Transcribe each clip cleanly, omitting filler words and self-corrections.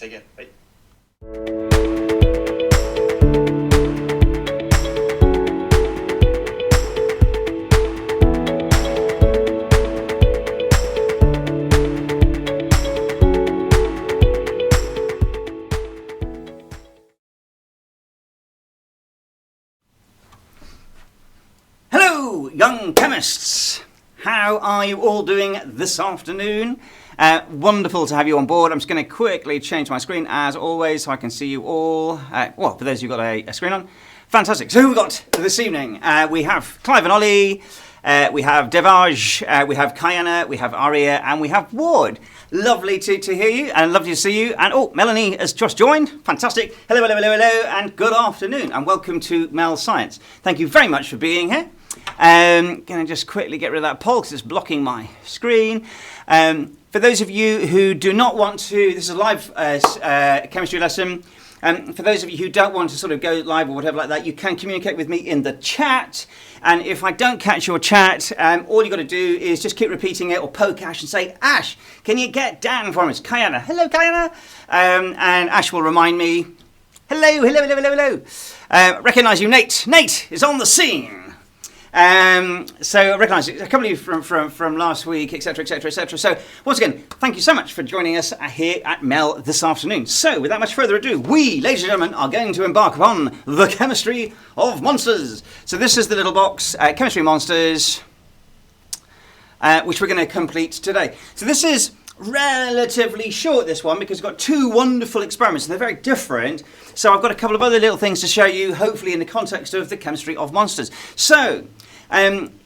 Take care. Bye. Hello, young chemists. How are you all doing this afternoon? Wonderful to have you on board. I'm just going to quickly change my screen as always so I can see you all. Well, for those who've got a screen on. Fantastic. So who we got this evening? We have Clive and Ollie, we have Devaj, we have Kayana, we have Aria, and we have Ward. Lovely to hear you and lovely to see you. And oh, Melanie has just joined. Fantastic. Hello, hello, hello, hello, and good afternoon and welcome to MEL Science. Thank you very much for being here. Going to just quickly get rid of that poll because it's blocking my screen. For those of you who do not want to, this is a live chemistry lesson. For those of you who don't want to sort of go live or whatever like that, you can communicate with me in the chat. And if I don't catch your chat, all you got to do is just keep repeating it or poke Ash and say, Ash, can you get down for us? Kayana, hello, Kayana. And Ash will remind me, hello, hello, hello, hello, hello. Recognise you, Nate. Nate is on the scene. So I recognise a couple of you from last week, etc., etc., etc. So once again, thank you so much for joining us here at MEL this afternoon. So without much further ado, we, ladies and gentlemen, are going to embark upon the chemistry of monsters. So this is the little box, chemistry monsters, which we're going to complete today. So this is relatively short, this one, because we've got two wonderful experiments and they're very different. So I've got a couple of other little things to show you, hopefully in the context of the chemistry of monsters. So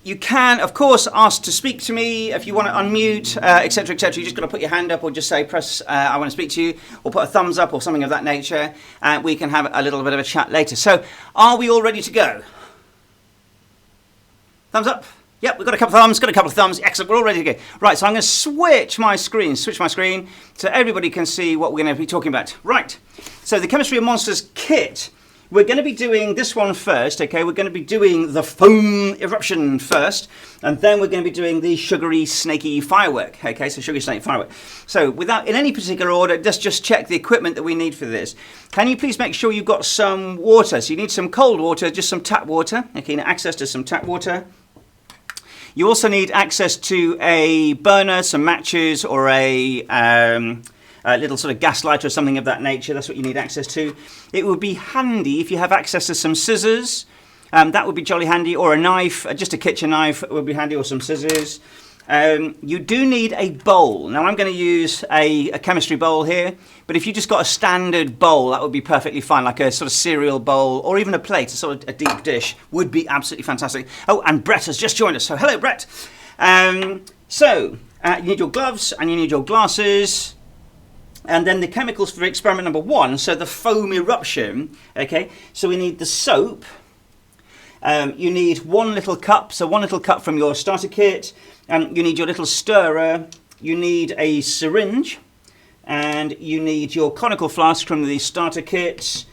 you can, of course, ask to speak to me if you want to unmute, etc., etc. You just got to put your hand up or just say, press, I want to speak to you, or put a thumbs up or something of that nature. We can have a little bit of a chat later. So are we all ready to go? Thumbs up. Yep, we've got a couple of thumbs, excellent, we're all ready to go. Right, so I'm going to switch my screen so everybody can see what we're going to be talking about. Right, so the Chemistry of Monsters kit, we're going to be doing this one first, okay? We're going to be doing the foam eruption first, and then we're going to be doing the sugary snaky firework, okay? So sugary snake firework. So without, in any particular order, let's just check the equipment that we need for this. Can you please make sure you've got some water? So you need some cold water, just some tap water, okay? Access to some tap water. You also need access to a burner, some matches, or a little sort of gas lighter or something of that nature. That's what you need access to. It would be handy if you have access to some scissors. That would be jolly handy, or a knife, just a kitchen knife would be handy, or some scissors. You do need a bowl. Now I'm going to use a chemistry bowl here, but if you just got a standard bowl, that would be perfectly fine, like a sort of cereal bowl, or even a plate, a sort of a deep dish, would be absolutely fantastic. Oh, and Brett has just joined us, so hello, Brett. You need your gloves, and you need your glasses, and then the chemicals for experiment number 1, so the foam eruption, okay, so we need the soap. You need 1 little cup, so 1 little cup from your starter kit. You need your little stirrer, you need a syringe, and you need your conical flask from the starter kit.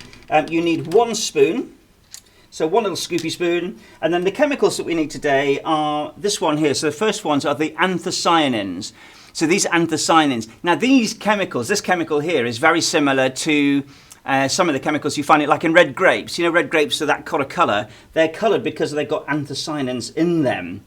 You need 1 spoon, so 1 little scoopy spoon. And then the chemicals that we need today are this one here. So the first ones are the anthocyanins. So these anthocyanins. Now these chemicals, this chemical here is very similar to some of the chemicals you find it like in red grapes. You know, red grapes are that kind of colour. They're coloured because they've got anthocyanins in them.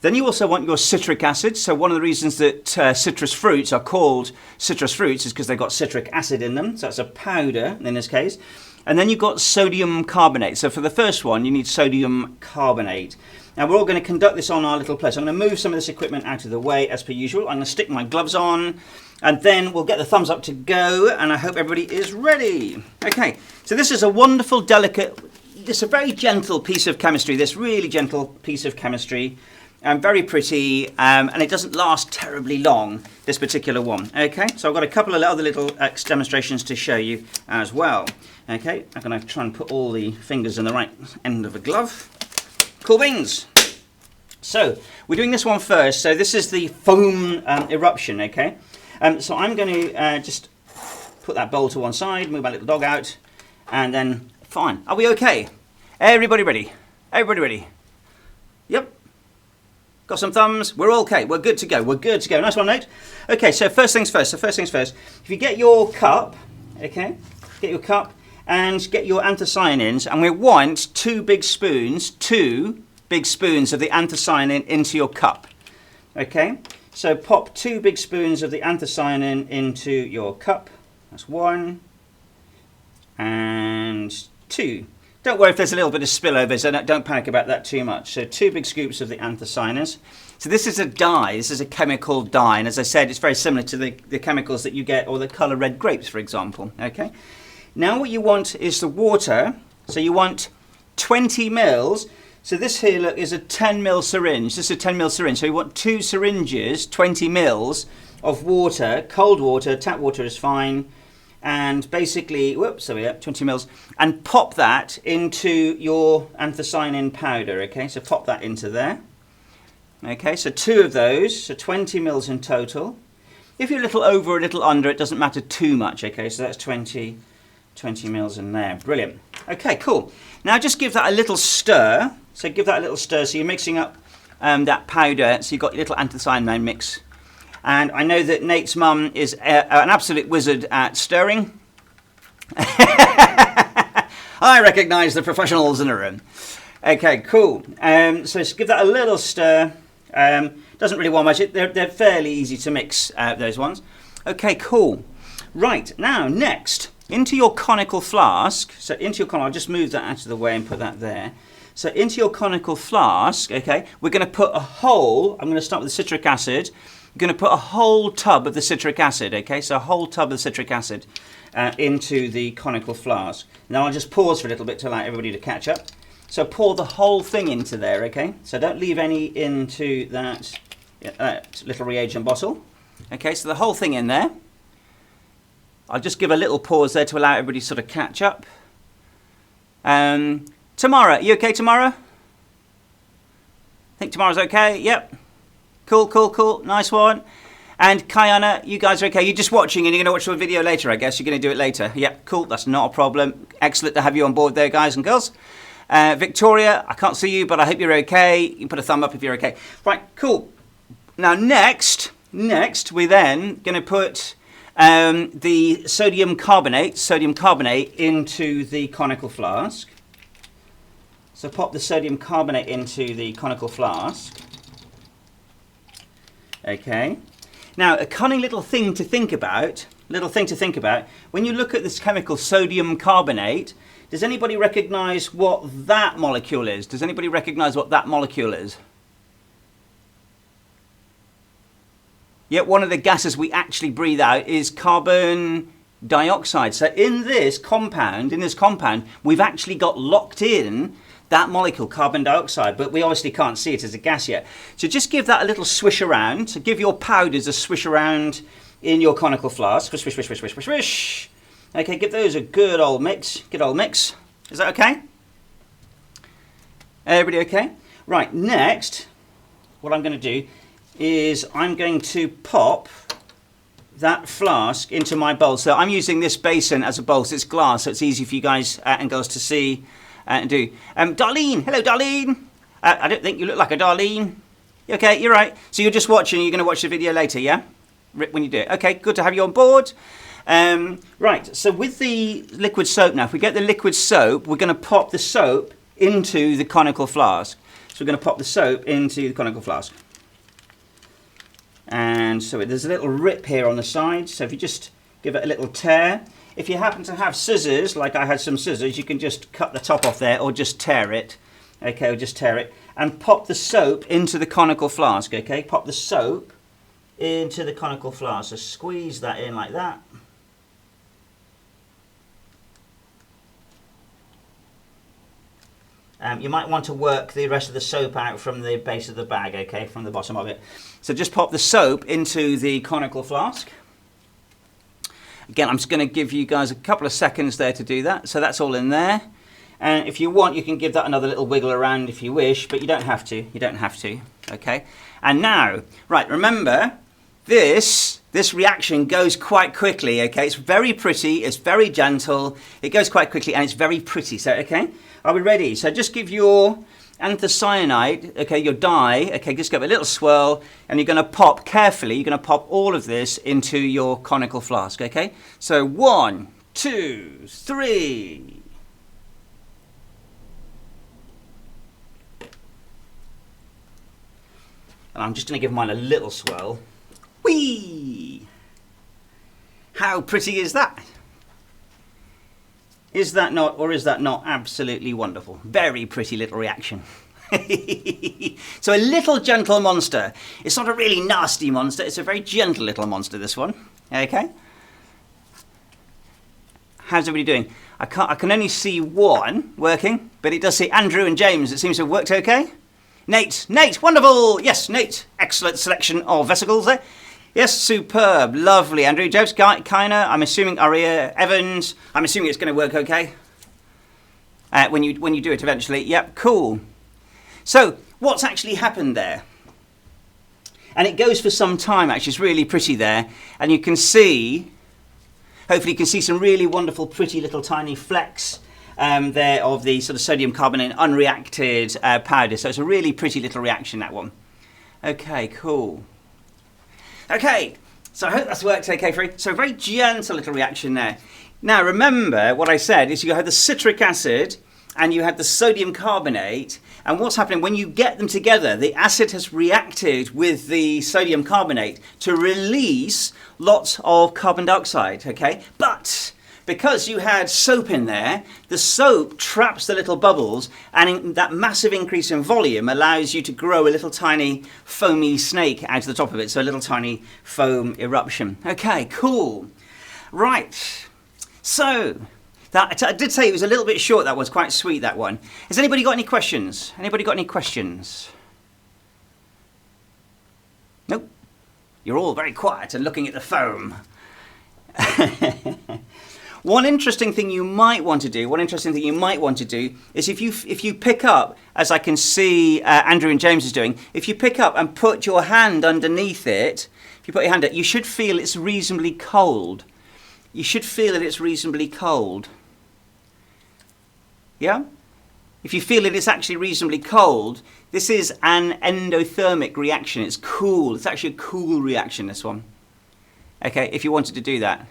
Then you also want your citric acid. So one of the reasons that citrus fruits are called citrus fruits is because they've got citric acid in them. So that's a powder in this case. And then you've got sodium carbonate. So for the first one, you need sodium carbonate. Now we're all going to conduct this on our little plate. So I'm going to move some of this equipment out of the way as per usual. I'm going to stick my gloves on, and then we'll get the thumbs up to go, and I hope everybody is ready. Okay, so this is a wonderful, delicate, it's a very gentle piece of chemistry, this really gentle piece of chemistry. Very pretty, and it doesn't last terribly long, this particular one. Okay, so I've got a couple of other little demonstrations to show you as well. Okay, I'm going to try and put all the fingers in the right end of a glove. Cool beans. So we're doing this one first. So this is the foam eruption. Okay, so I'm going to just put that bowl to one side, move my little dog out, and then fine. Are we okay? Everybody ready? Everybody ready? Yep. Got some thumbs. We're okay. We're good to go. We're good to go. Nice one, Nate. Okay, so first things first. If you get your cup, okay? Get your cup and get your anthocyanins, and we want 2 big spoons of the anthocyanin into your cup, okay? So pop 2 big spoons of the anthocyanin into your cup. That's 1 and 2. Don't worry if there's a little bit of spillover, so don't panic about that too much. So 2 big scoops of the anthocyanins. So this is a dye, this is a chemical dye, and as I said, it's very similar to the chemicals that you get, or the colour red grapes, for example, okay? Now what you want is the water, so you want 20 mils. So this here, look, is a 10 mil syringe. This is a 10 mil syringe, so you want 2 syringes, 20 mils of water, cold water, tap water is fine, and basically, whoops, so we have 20 mils, and pop that into your anthocyanin powder, okay? So pop that into there. Okay, so 2 of those, so 20 mils in total. If you're a little over or a little under, it doesn't matter too much, okay? So that's 20 mils in there. Brilliant. Okay, cool. Now just give that a little stir. So give that a little stir. So you're mixing up that powder. So you've got your little anthocyanin mix. And I know that Nate's mum is an absolute wizard at stirring. I recognise the professionals in the room. Okay, cool. So just give that a little stir. Doesn't really want much. They're fairly easy to mix, those ones. Okay, cool. Right, now next, into your conical flask. So into your conical, I'll just move that out of the way and put that there. So into your conical flask, okay, we're going to put a whole, I'm going to start with the citric acid. We're going to put a whole tub of the citric acid, okay, so a whole tub of citric acid into the conical flask. Now I'll just pause for a little bit to allow everybody to catch up. So pour the whole thing into there, okay? So don't leave any into that little reagent bottle. Okay, so the whole thing in there. I'll just give a little pause there to allow everybody to sort of catch up. Tamara, you okay, Tamara? Think Tamara's okay? Yep. Cool, cool, cool. Nice one. And Kayana, you guys are okay? You're just watching and you're going to watch the video later, I guess. You're going to do it later. Yep, cool. That's not a problem. Excellent to have you on board there, guys and girls. Victoria, I can't see you, but I hope you're okay. You can put a thumb up if you're okay. Right, cool. Now next, we're then going to put the sodium carbonate into the conical flask. So pop the sodium carbonate into the conical flask. Okay. Now, a cunning little thing to think about, when you look at this chemical sodium carbonate, does anybody recognise what that molecule is? Does anybody recognise what that molecule is? Yeah, one of the gases we actually breathe out is carbon dioxide. So in this compound, we've actually got locked in that molecule, carbon dioxide, but we obviously can't see it as a gas yet. So just give that a little swish around. So give your powders a swish around in your conical flask. Swish, swish, swish, swish, swish, swish, swish. Okay, give those a good old mix. Is that okay? Everybody okay? Right, next, what I'm going to do is I'm going to pop that flask into my bowl. So I'm using this basin as a bowl, so it's glass, so it's easy for you guys and girls to see and do. Darlene, hello Darlene. I don't think you look like a Darlene. Okay, you're right. So you're just watching, you're going to watch the video later, yeah? When you do it. Okay, good to have you on board. Right, so with the liquid soap now, if we get the liquid soap, we're going to pop the soap into the conical flask. So we're going to pop the soap into the conical flask. And so there's a little rip here on the side, so if you just give it a little tear. If you happen to have scissors, like I had some scissors, you can just cut the top off there or just tear it. Okay, or just tear it. And pop the soap into the conical flask, okay? Pop the soap into the conical flask. So squeeze that in like that. You might want to work the rest of the soap out from the base of the bag, okay, from the bottom of it. So just pop the soap into the conical flask. Again, I'm just going to give you guys a couple of seconds there to do that. So that's all in there. And if you want, you can give that another little wiggle around if you wish, but you don't have to. You don't have to, okay? And now, right, remember, this reaction goes quite quickly, okay? It's very pretty, it's very gentle, it goes quite quickly, and it's very pretty. So, okay, are we ready? So just give your anthocyanide, okay, your dye, okay, just give it a little swirl, and you're going to pop carefully, you're going to pop all of this into your conical flask, okay? So 1, 2, 3. And I'm just going to give mine a little swirl. Whee! How pretty is that? Is that not, or is that not absolutely wonderful? Very pretty little reaction. So a little gentle monster. It's not a really nasty monster. It's a very gentle little monster, this one. Okay. How's everybody doing? I can only see one working, but it does say Andrew and James. It seems to have worked okay. Nate, wonderful. Yes, Nate, excellent selection of vesicles there. Yes, superb, lovely. Andrew, James, Kiner, I'm assuming Aria, Evans. I'm assuming it's going to work okay when you do it eventually. Yep, cool. So, what's actually happened there? And it goes for some time, actually. It's really pretty there. And you can see, hopefully you can see some really wonderful, pretty little tiny flecks there of the sort of sodium carbonate unreacted powder. So it's a really pretty little reaction, that one. Okay, cool. Okay, so I hope that's worked okay for you. So a very gentle little reaction there. Now remember what I said is you have the citric acid and you have the sodium carbonate, and what's happening when you get them together, the acid has reacted with the sodium carbonate to release lots of carbon dioxide, okay? But because you had soap in there, the soap traps the little bubbles, and that massive increase in volume allows you to grow a little tiny foamy snake out of the top of it, so a little tiny foam eruption. Okay, cool. Right, so that, I did say it was a little bit short. That was quite sweet, that one. Has anybody got any questions? Anybody got any questions? Nope. You're all very quiet and looking at the foam. One interesting thing you might want to do, is if you pick up, as I can see Andrew and James is doing, if you pick up and put your hand underneath it, if you put your hand up, you should feel it's reasonably cold. You should feel that it's reasonably cold. Yeah? If you feel that it's actually reasonably cold, this is an endothermic reaction. It's cool. It's actually a cool reaction, this one. Okay, if you wanted to do that.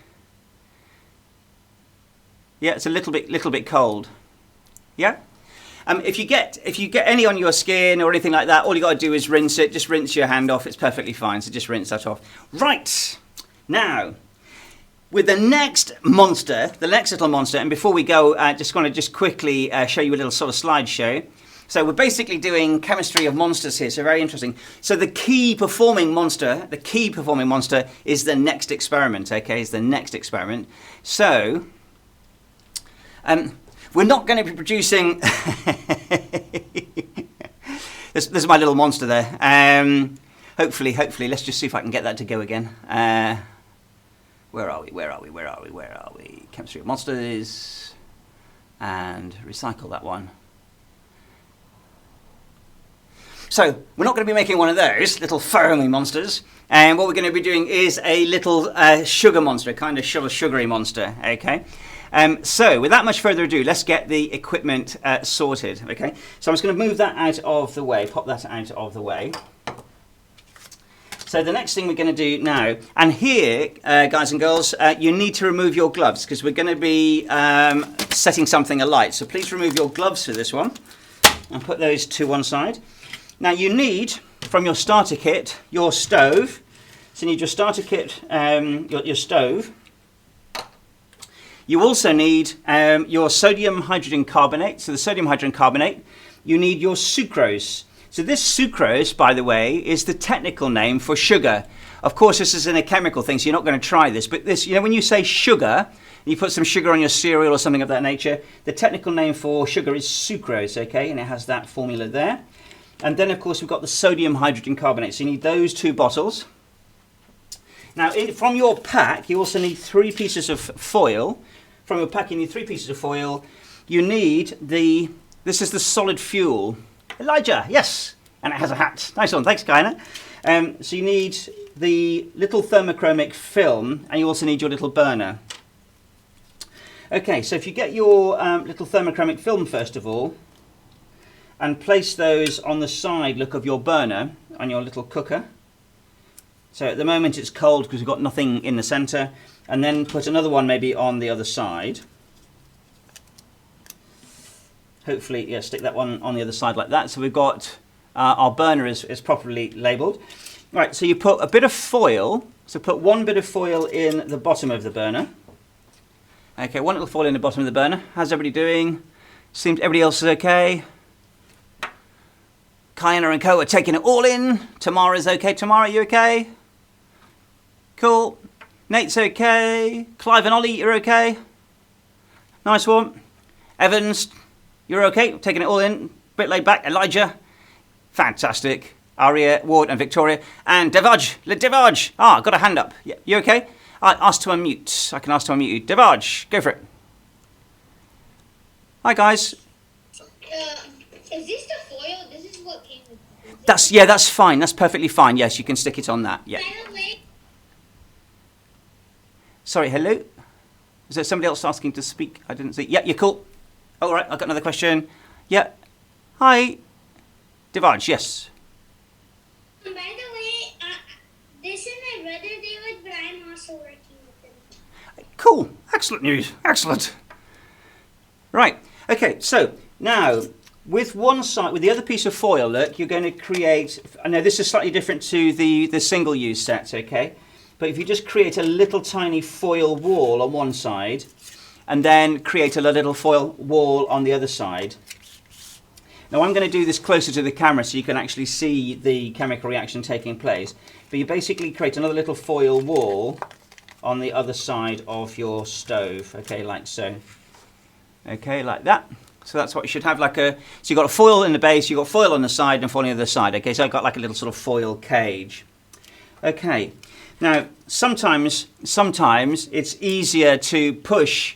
Yeah, it's a little bit cold. Yeah? If you get any on your skin or anything like that, all you got to do is rinse it. Just rinse your hand off. It's perfectly fine. So just rinse that off. Right. Now, with the next little monster, and before we go, just want to just quickly show you a little sort of slideshow. So we're basically doing chemistry of monsters here, so very interesting. So the key performing monster is the next experiment, okay, is the next experiment. So, we're not going to be producing, this is my little monster there. Hopefully, let's just see if I can get that to go again. Where are we? Chemistry of monsters, and recycle that one. So we're not going to be making one of those little foamy monsters, and what we're going to be doing is a little sugar monster, kind of sugary monster. Okay. So without much further ado, let's get the equipment sorted. Okay. So I'm just going to move that out of the way, pop that out of the way. So the next thing we're going to do now, and here, guys and girls, you need to remove your gloves because we're going to be setting something alight. So please remove your gloves for this one and put those to one side. Now you need, from your starter kit, your stove. So you need your starter kit, your stove. You also need your sodium hydrogen carbonate. So the sodium hydrogen carbonate. You need your sucrose. So this sucrose, by the way, is the technical name for sugar. Of course, this isn't a chemical thing, so you're not going to try this. But this, you know, when you say sugar, you put some sugar on your cereal or something of that nature, the technical name for sugar is sucrose, okay? And it has that formula there. And then, of course, we've got the sodium hydrogen carbonate. So you need those 2 bottles. Now, from your pack, you also need 3 pieces of foil. From your pack, you need 3 pieces of foil. You need this is the solid fuel. Elijah, yes, and it has a hat. Nice one, thanks, Kaina. So you need the little thermochromic film, and you also need your little burner. Okay, so if you get your little thermochromic film first of all, and place those on the side look of your burner on your little cooker. So at the moment it's cold because we've got nothing in the centre. and then put another one maybe on the other side. Hopefully, yeah, stick that one on the other side like that. So we've got our burner is properly labelled. Right, so you put a bit of foil. So put one bit of foil in the bottom of the burner. Okay, one little foil in the bottom of the burner. How's everybody doing? Seems everybody else is okay. Kiana and Co are taking it all in. Tamara's okay. Tamara, you okay? Cool. Nate's okay. Clive and Ollie, you're okay? Nice one. Evans, you're okay? Taking it all in. Bit laid back. Elijah, fantastic. Aria, Ward and Victoria. And Devaj. Devaj. Got a hand up. Yeah, you okay? I asked to unmute. I can ask to unmute you. Devaj, go for it. Hi guys. Is this the foil? This is what came with it. That's fine. That's perfectly fine. Yes, you can stick it on that. Yeah. Sorry, hello? Is there somebody else asking to speak? I didn't see. Yeah, you're cool. All right, I've got another question. Yeah. Hi. Devaj, yes. By the way, this is my brother David, but I'm also working with him. Cool. Excellent news. Excellent. Right. Okay, so now with one side, with the other piece of foil, look, you're going to create, I know this is slightly different to the single use set, okay? But if you just create a little tiny foil wall on one side and then create a little foil wall on the other side. Now I'm going to do this closer to the camera so you can actually see the chemical reaction taking place. But you basically create another little foil wall on the other side of your stove, okay, like so. Okay, like that. So that's what you should have, so you've got a foil in the base, you've got foil on the side and foil on the other side. Okay, so I've got like a little sort of foil cage. Okay, now sometimes it's easier to push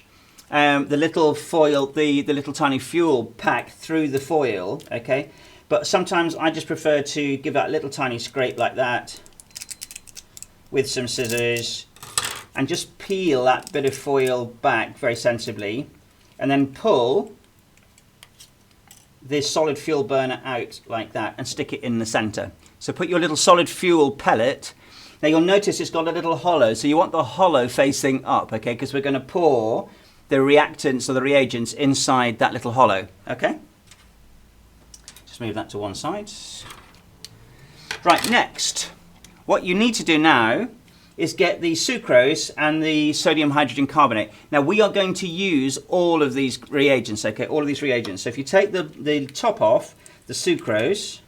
the little foil, the little tiny fuel pack through the foil, okay? But sometimes I just prefer to give that a little tiny scrape like that with some scissors and just peel that bit of foil back very sensibly and then pull this solid fuel burner out like that and stick it in the center. So put your little solid fuel pellet. Now you'll notice it's got a little hollow, so you want the hollow facing up, okay? Because we're going to pour the reactants or the reagents inside that little hollow, okay? Just move that to one side. Right, next, what you need to do now is get the sucrose and the sodium hydrogen carbonate. Now we are going to use all of these reagents, okay? All of these reagents. So if you take the top off the sucrose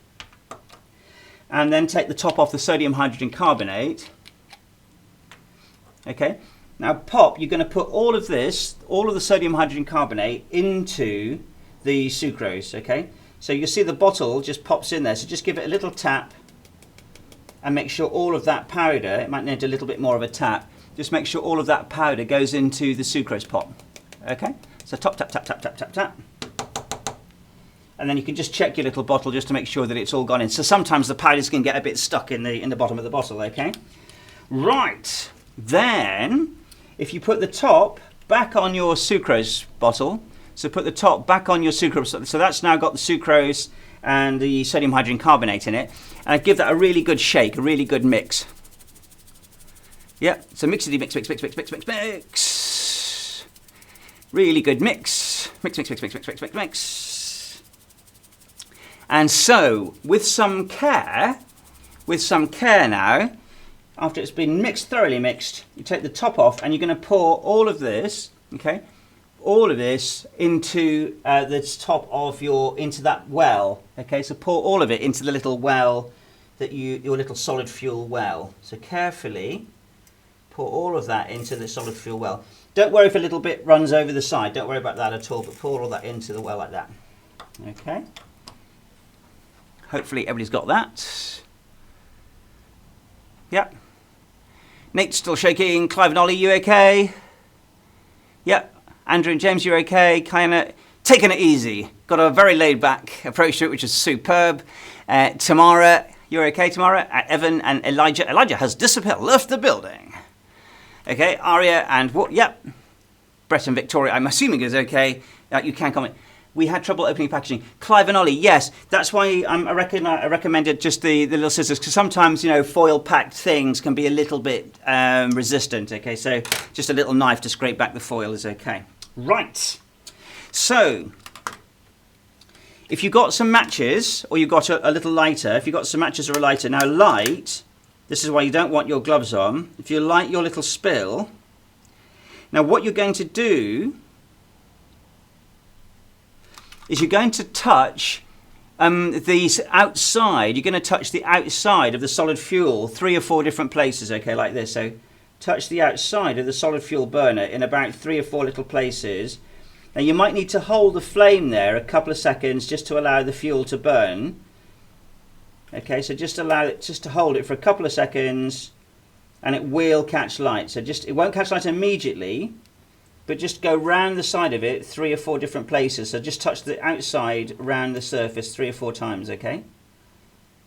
and then take the top off the sodium hydrogen carbonate, okay? Now you're going to put all of this, all of the sodium hydrogen carbonate into the sucrose, okay? So you see the bottle just pops in there, so just give it a little tap and make sure all of that powder, it might need a little bit more of a tap, just make sure all of that powder goes into the sucrose pot, okay? So tap, tap, tap, tap, tap, tap, tap. And then you can just check your little bottle just to make sure that it's all gone in. So sometimes the powders can get a bit stuck in the bottom of the bottle, okay? Right, then if you put the top back on your sucrose bottle, so put the top back on your sucrose, so that's now got the sucrose and the sodium hydrogen carbonate in it, and give that a really good shake, a really good mix. Yeah, so mixity mix, mix, mix, mix, mix, mix, mix. Really good mix. Mix, mix, mix, mix, mix, mix, mix, mix. And so, with some care now, after it's been mixed, thoroughly mixed, you take the top off and you're going to pour all of this, okay, all of this into the top of into that well, okay, so pour all of it into the little well that your little solid fuel well. So carefully pour all of that into the solid fuel well. Don't worry if a little bit runs over the side, don't worry about that at all, but pour all that into the well like that, okay. Hopefully everybody's got that. Yep. Nate's still shaking. Clive and Ollie, you okay? Yep. Andrew and James, you're okay. Kinda taking it easy. Got a very laid back approach to it, which is superb. Tamara, you're okay, Tamara? Evan and Elijah. Elijah has disappeared, left the building. Okay, Aria and what? Yep. Brett and Victoria, I'm assuming is okay. You can comment. We had trouble opening packaging. Clive and Ollie, yes, that's why I recommended just the little scissors, because sometimes, you know, foil packed things can be a little bit resistant. Okay, so just a little knife to scrape back the foil is okay. Right. So if you've got some matches, or you've got a little lighter, if you've got some matches or a lighter, now light, this is why you don't want your gloves on. If you light your little spill, now what you're going to do is you're going to touch these outside, you're going to touch the outside of the solid fuel 3 or 4 different places, okay, like this. So touch the outside of the solid fuel burner in about 3 or 4 little places. Now you might need to hold the flame there a couple of seconds just to allow the fuel to burn. Okay, so just allow it, just to hold it for a couple of seconds, and it will catch light. So it won't catch light immediately, but just go round the side of it 3 or 4 different places. So just touch the outside around the surface 3 or 4 times, okay?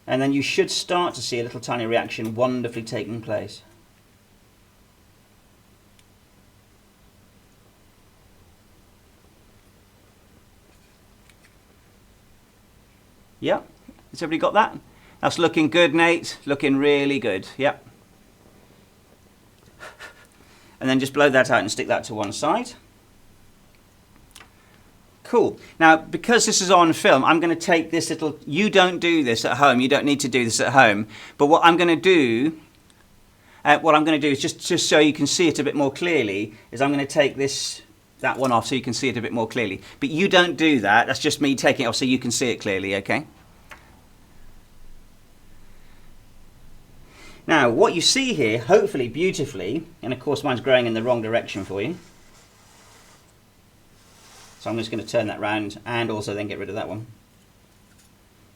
And then you should start to see a little tiny reaction wonderfully taking place. Yep, has everybody got that? That's looking good, Nate. Looking really good. Yep. And then just blow that out and stick that to one side. Cool. Now, because this is on film, I'm going to take this little... You don't do this at home. You don't need to do this at home. But what I'm going to do... is just so you can see it a bit more clearly, is I'm going to take that one off so you can see it a bit more clearly. But you don't do that. That's just me taking it off so you can see it clearly, okay? Now, what you see here, hopefully beautifully, and of course mine's growing in the wrong direction for you. So I'm just going to turn that round and also then get rid of that one.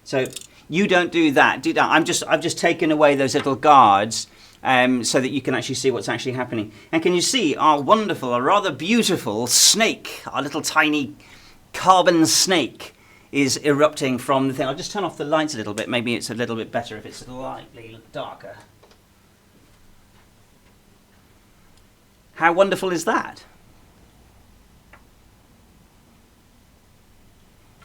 So you don't do that. I've just taken away those little guards so that you can actually see what's actually happening. And can you see our wonderful, our rather beautiful snake, our little tiny carbon snake is erupting from the thing. I'll just turn off the lights a little bit. Maybe it's a little bit better if it's slightly darker. How wonderful is that?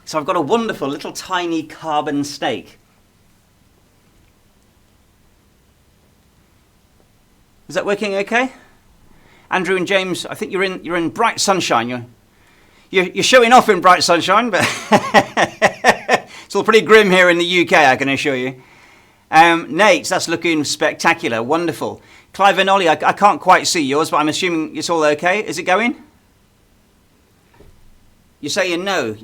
So I've got a wonderful little tiny carbon snake. Is that working okay? Andrew and James, I think you're in bright sunshine. You're showing off in bright sunshine, but it's all pretty grim here in the UK, I can assure you. Nate, that's looking spectacular, wonderful. Clive and Ollie, I can't quite see yours, but I'm assuming it's all okay. Is it going? You're saying no.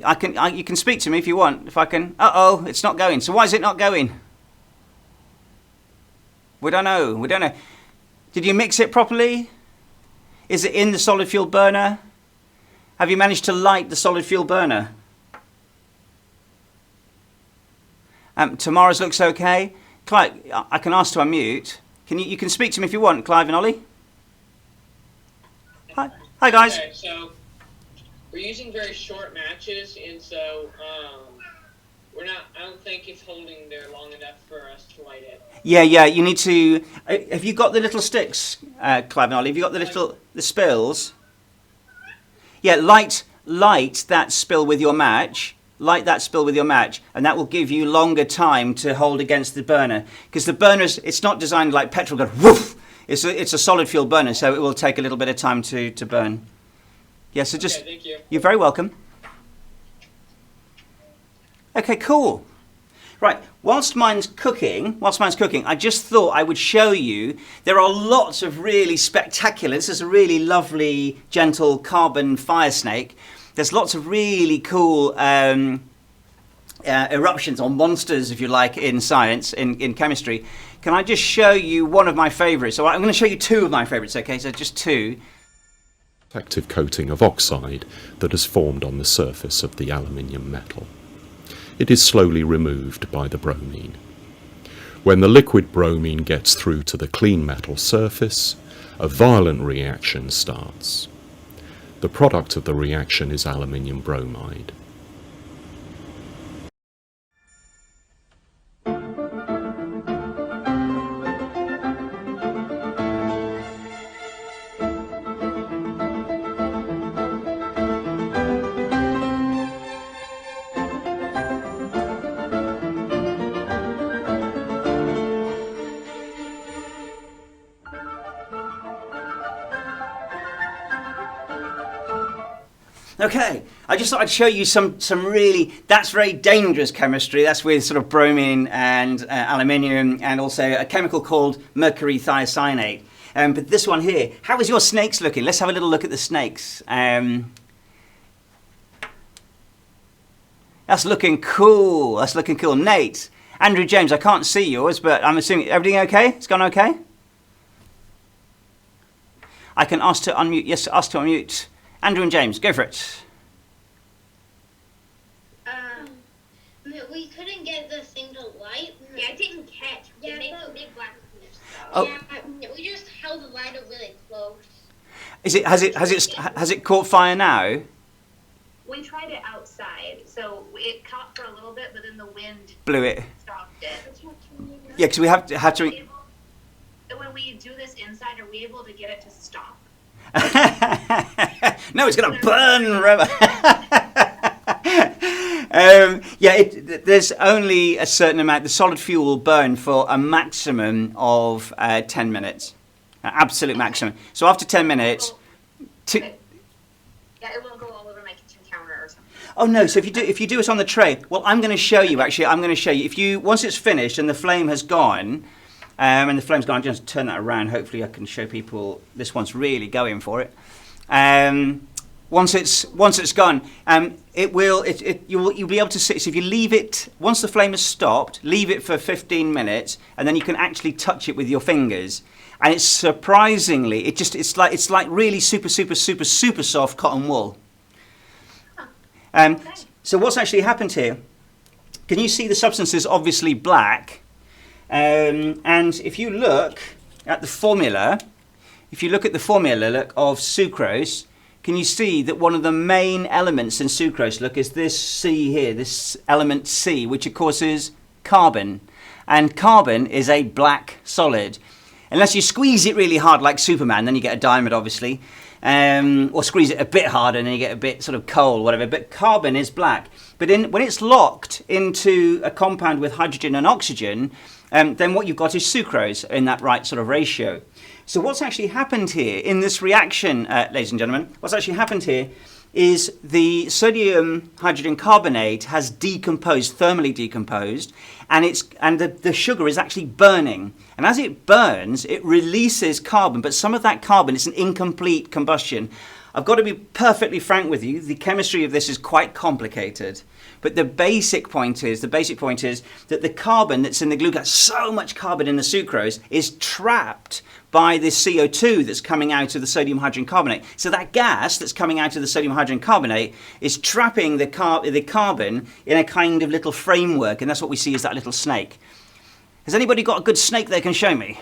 You can speak to me if you want. If I can. Uh-oh, it's not going. So why is it not going? We don't know. We don't know. Did you mix it properly? Is it in the solid fuel burner? Have you managed to light the solid fuel burner? Tamara's looks okay. Clive, I can ask to unmute. You can speak to me if you want, Clive and Ollie. Hi guys. Okay, so we're using very short matches, and so I don't think it's holding there long enough for us to light it. Yeah, you need to. Have you got the little sticks, Clive and Ollie? Have you got the spills? Yeah, light that spill with your match. Light that spill with your match, and that will give you longer time to hold against the burner. Because the burners, it's not designed like petrol, go woof. It's a solid fuel burner, so it will take a little bit of time to burn. Yeah, so just... Okay, thank you. You're very welcome. Okay, cool. Right, whilst mine's cooking, I just thought I would show you, there are lots of really spectacular, this is a really lovely, gentle carbon fire snake. There's lots of really cool eruptions or monsters, if you like, in science, in chemistry. Can I just show you one of my favourites? So I'm going to show you 2 of my favourites, okay? So just 2. Protective coating of oxide that has formed on the surface of the aluminium metal. It is slowly removed by the bromine. When the liquid bromine gets through to the clean metal surface, a violent reaction starts. The product of the reaction is aluminium bromide. Okay, I just thought I'd show you some really, that's very dangerous chemistry. That's with sort of bromine and aluminium and also a chemical called mercury thiocyanate. But this one here, how is your snakes looking? Let's have a little look at the snakes. That's looking cool. That's looking cool. Nate, Andrew James, I can't see yours, but I'm assuming everything okay? It's gone okay? I can ask to unmute. Yes, ask to unmute. Andrew and James, go for it. We couldn't get the thing to light. Yeah, it didn't catch. Yeah, it makes a big black mist. Oh. Yeah, we just held the lighter really close. Has it caught fire now? We tried it outside, so it caught for a little bit, but then the wind Blew it. stopped it. Yeah, because we have to. When we do this inside, are we able to get it to stop? No, it's going to burn forever. There's only a certain amount. The solid fuel will burn for a maximum of 10 minutes. Absolute maximum. So after 10 minutes... Yeah, it won't go all over my kitchen counter or something. Oh no! So if you do it on the tray, well, I'm going to show you. Actually, I'm going to show you. If you once it's finished and the flame has gone, and the flame's gone, just turn that around. Hopefully, I can show people this one's really going for it. Once it's gone, you'll be able to see. So if you leave it, once the flame has stopped, leave it for 15 minutes, and then you can actually touch it with your fingers. And it's surprisingly, it's like really super soft cotton wool. So what's actually happened here? Can you see the substance is obviously black? And if you look at the formula, of sucrose, can you see that one of the main elements in sucrose, is this C here, this element C, which of course is carbon. And carbon is a black solid. Unless you squeeze it really hard like Superman, then you get a diamond, obviously. Or squeeze it a bit harder and then you get a bit sort of coal, whatever. But carbon is black. But when it's locked into a compound with hydrogen and oxygen, then what you've got is sucrose in that right sort of ratio. So what's actually happened here in this reaction, ladies and gentlemen, what's actually happened here is the sodium hydrogen carbonate has decomposed, thermally decomposed, and the sugar is actually burning. And as it burns, it releases carbon, but some of that carbon is an incomplete combustion. I've got to be perfectly frank with you, the chemistry of this is quite complicated. But the basic point is that the carbon that's in the glucose, so much carbon in the sucrose, is trapped by this CO2 that's coming out of the sodium hydrogen carbonate. So that gas that's coming out of the sodium hydrogen carbonate is trapping the carbon in a kind of little framework, and that's what we see as that little snake. Has anybody got a good snake they can show me?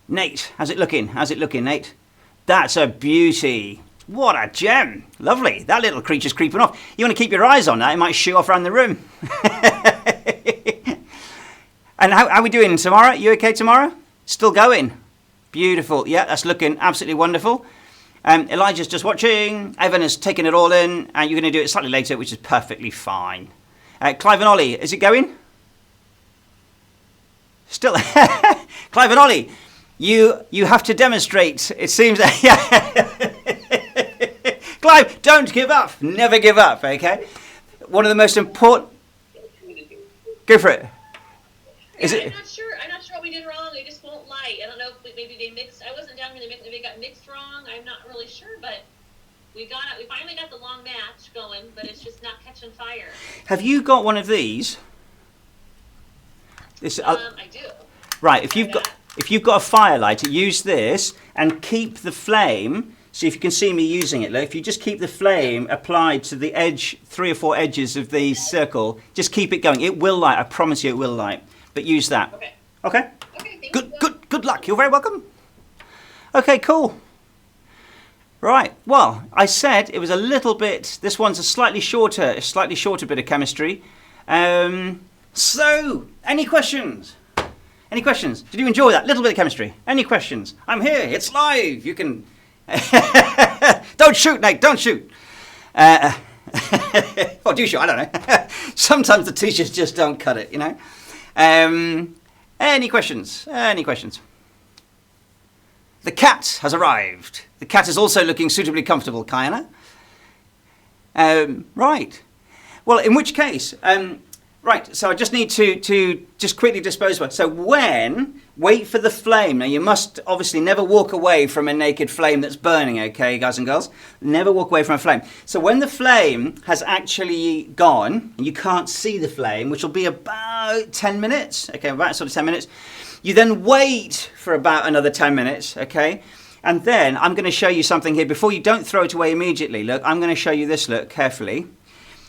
Nate, how's it looking, Nate? That's a beauty. What a gem. Lovely. That little creature's creeping off. You want to keep your eyes on that, it might shoot off around the room. And how are we doing, Tamara? You okay, Tamara? Still going? Beautiful. Yeah, that's looking absolutely wonderful. Elijah's just watching. Evan has taken it all in. And you're going to do it slightly later, which is perfectly fine. Clive and Ollie, is it going? Still. Clive and Ollie, you have to demonstrate. It seems that... Clive, don't give up. Never give up, okay? One of the most important... Go for it. I'm not sure what we did wrong. They just won't light. I don't know if maybe they mixed. I wasn't down here. Maybe they got mixed wrong. I'm not really sure, but we finally got the long match going, but it's just not catching fire. Have you got one of these? I do. Right. If you've got a firelighter, use this and keep the flame. See if you can see me using it. Look, if you just keep the flame applied to the edge, 3 or 4 edges of the circle, just keep it going. It will light. I promise you, it will light. But use that. Okay. Okay. Okay. Good luck. You're very welcome. Okay. Cool. Right. Well, I said it was a little bit. This one's a slightly shorter bit of chemistry. So, any questions? Any questions? Did you enjoy that little bit of chemistry? Any questions? I'm here. It's live. You can. Don't shoot, Nate. Don't shoot. Or do you shoot? I don't know. Sometimes the teachers just don't cut it, you know. Any questions? Any questions? the cat has arrived. The cat is also looking suitably comfortable, Kiana. Right. Well, in which case, right, so I just need to just quickly dispose of it. So wait for the flame. Now, you must obviously never walk away from a naked flame that's burning, okay, guys and girls? Never walk away from a flame. So when the flame has actually gone, and you can't see the flame, which will be about 10 minutes, okay, about sort of 10 minutes, you then wait for about another 10 minutes, okay? And then I'm going to show you something here. Before you don't throw it away immediately, look, I'm going to show you this, look, carefully.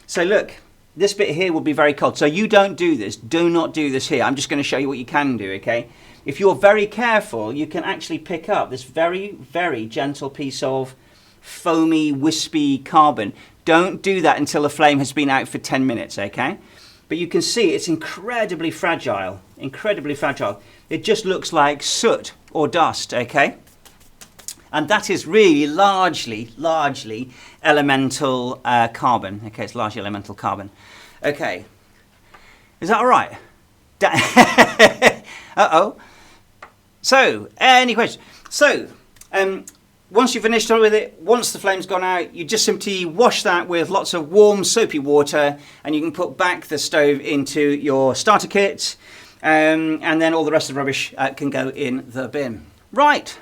So look, this bit here will be very cold. So you don't do this. Do not do this here. I'm just going to show you what you can do, okay? If you're very careful, you can actually pick up this very, very gentle piece of foamy, wispy carbon. Don't do that until the flame has been out for 10 minutes, okay? But you can see it's incredibly fragile, incredibly fragile. It just looks like soot or dust, okay? And that is really largely elemental carbon. Okay, it's largely elemental carbon. Okay, is that all right? Uh-oh. So, any questions? So, once you've finished with it, once the flame's gone out, you just simply wash that with lots of warm, soapy water, and you can put back the stove into your starter kit, and then all the rest of the rubbish can go in the bin. Right.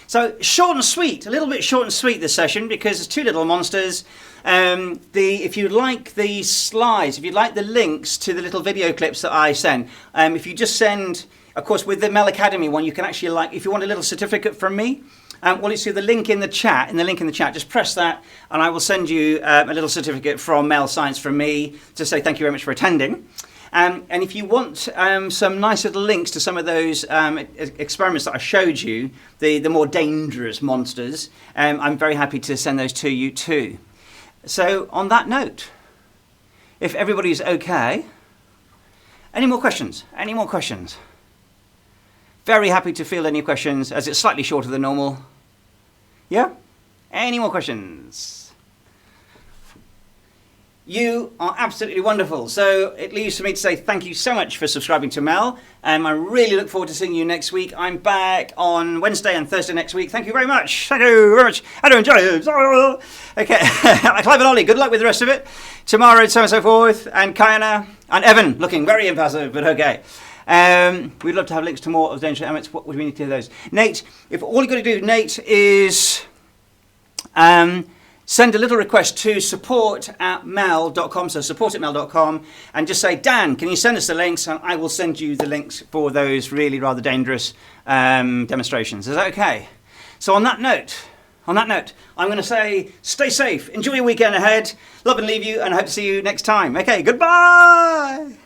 So short and sweet, a little bit short and sweet this session because there's two little monsters. If you like the slides, if you like the links to the little video clips that I send, if you just send, of course, with the MEL Academy one, you can actually if you want a little certificate from me, well, it's through the link in the chat. Just press that, and I will send you a little certificate from MEL Science from me to say thank you very much for attending. And if you want some nice little links to some of those experiments that I showed you, the more dangerous monsters, I'm very happy to send those to you too. So on that note, if everybody's okay, any more questions? Any more questions? Very happy to field any questions as it's slightly shorter than normal. Yeah? Any more questions? You are absolutely wonderful. So it leaves for me to say thank you so much for subscribing to MEL. I really look forward to seeing you next week. I'm back on Wednesday and Thursday next week. Thank you very much. Thank you very much. I do enjoy it. Okay. Clive and Ollie, good luck with the rest of it. Tomorrow and so on and so forth. And Kiana and Evan, looking very impassive, but okay. We'd love to have links to more of the dangerous elements. What would we need to do those? Nate, if all you've got to do, Nate, is send a little request to support@mel.com, so support@mel.com, and just say, Dan, can you send us the links? And I will send you the links for those really rather dangerous demonstrations. Is that okay? So on that note, I'm going to say, stay safe, enjoy your weekend ahead, love and leave you, and I hope to see you next time. Okay, goodbye!